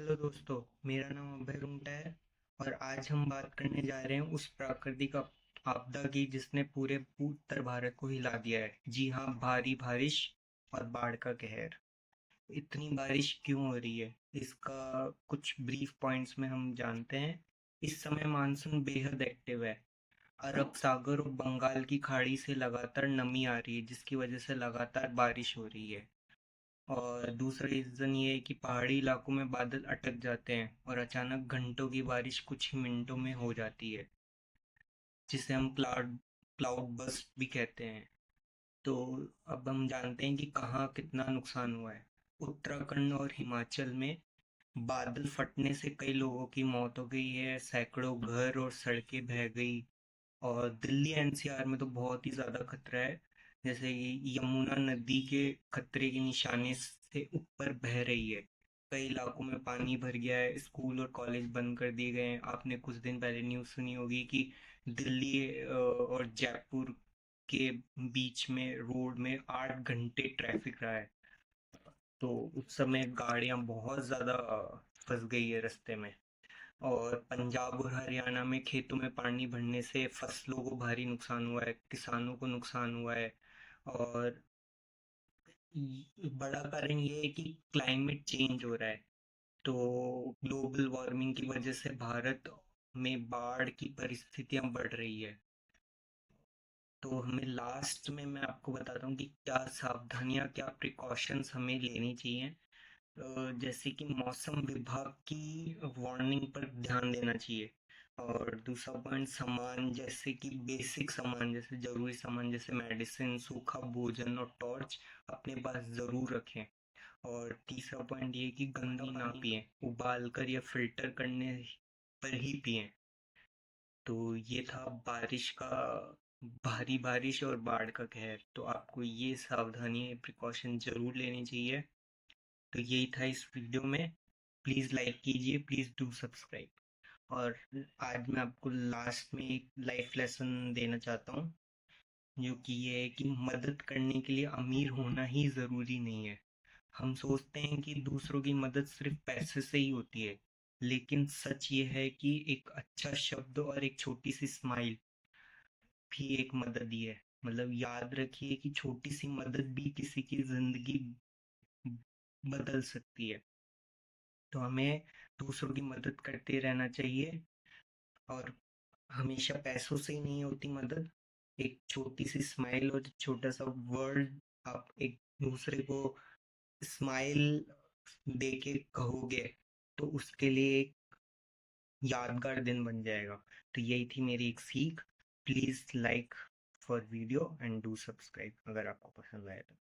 Hello दोस्तों। मेरा नाम अभय रुंगटा है और आज हम बात करने जा रहे हैं उस प्राकृतिक आपदा की जिसने पूरे उत्तर भारत को हिला दिया है। जी हाँ, भारी बारिश और बाढ़ का कहर। इतनी बारिश क्यों हो रही है, इसका कुछ ब्रीफ पॉइंट्स में हम जानते हैं। इस समय मानसून बेहद एक्टिव है। अरब सागर और बंगाल की खाड़ी से लगातार नमी आ रही है, जिसकी वजह से लगातार बारिश हो रही है। और दूसरा रीज़न ये है कि पहाड़ी इलाकों में बादल अटक जाते हैं और अचानक घंटों की बारिश कुछ ही मिनटों में हो जाती है, जिसे हम क्लाउड क्लाउड बर्स्ट भी कहते हैं। तो अब हम जानते हैं कि कहाँ कितना नुकसान हुआ है। उत्तराखंड और हिमाचल में बादल फटने से कई लोगों की मौत हो गई है, सैकड़ों घर और सड़कें बह गई। और दिल्ली एनसीआर में तो बहुत ही ज़्यादा खतरा है। जैसे कि यमुना नदी के खतरे के निशाने से ऊपर बह रही है। कई इलाकों में पानी भर गया है, स्कूल और कॉलेज बंद कर दिए गए हैं। आपने कुछ दिन पहले न्यूज़ सुनी होगी कि दिल्ली और जयपुर के बीच में रोड में 8 घंटे ट्रैफिक रहा है। तो उस समय गाड़ियां बहुत ज़्यादा फंस गई है रास्ते में। और पंजाब और हरियाणा में खेतों में पानी भरने से फसलों को भारी नुकसान हुआ है, किसानों को नुकसान हुआ है। और बड़ा कारण ये है कि क्लाइमेट चेंज हो रहा है। तो ग्लोबल वार्मिंग की वजह से भारत में बाढ़ की परिस्थितियां बढ़ रही है। तो हमें लास्ट में मैं आपको बताता हूँ कि क्या सावधानियां, क्या प्रिकॉशंस हमें लेनी चाहिए। जैसे कि मौसम विभाग की वार्निंग पर ध्यान देना चाहिए। और दूसरा पॉइंट, सामान जैसे कि बेसिक सामान जैसे जरूरी सामान जैसे मेडिसिन, सूखा भोजन और टॉर्च अपने पास जरूर रखें। और तीसरा पॉइंट ये कि गंदा ना पिएं, उबाल कर या फिल्टर करने पर ही पिएं। तो ये था बारिश का, भारी बारिश और बाढ़ का कहर। तो आपको ये सावधानी प्रिकॉशन जरूर लेनी चाहिए। तो यही था इस वीडियो में। प्लीज़ लाइक कीजिए, प्लीज़ डू सब्सक्राइब। और आज मैं आपको लास्ट में एक लाइफ लेसन देना चाहता हूँ, जो कि ये है कि मदद करने के लिए अमीर होना ही ज़रूरी नहीं है। हम सोचते हैं कि दूसरों की मदद सिर्फ पैसे से ही होती है, लेकिन सच ये है कि एक अच्छा शब्द और एक छोटी सी स्माइल भी एक मदद ही है। मतलब याद रखिए कि छोटी सी मदद भी किसी की जिंदगी बदल सकती है। तो हमें दूसरों की मदद करते रहना चाहिए। और हमेशा पैसों से ही नहीं होती मदद। एक छोटी सी स्माइल और छोटा सा वर्ड आप एक दूसरे को स्माइल देके कहोगे, तो उसके लिए एक यादगार दिन बन जाएगा। तो यही थी मेरी एक सीख। Please like for video and do subscribe अगर आपको पसंद आया तो।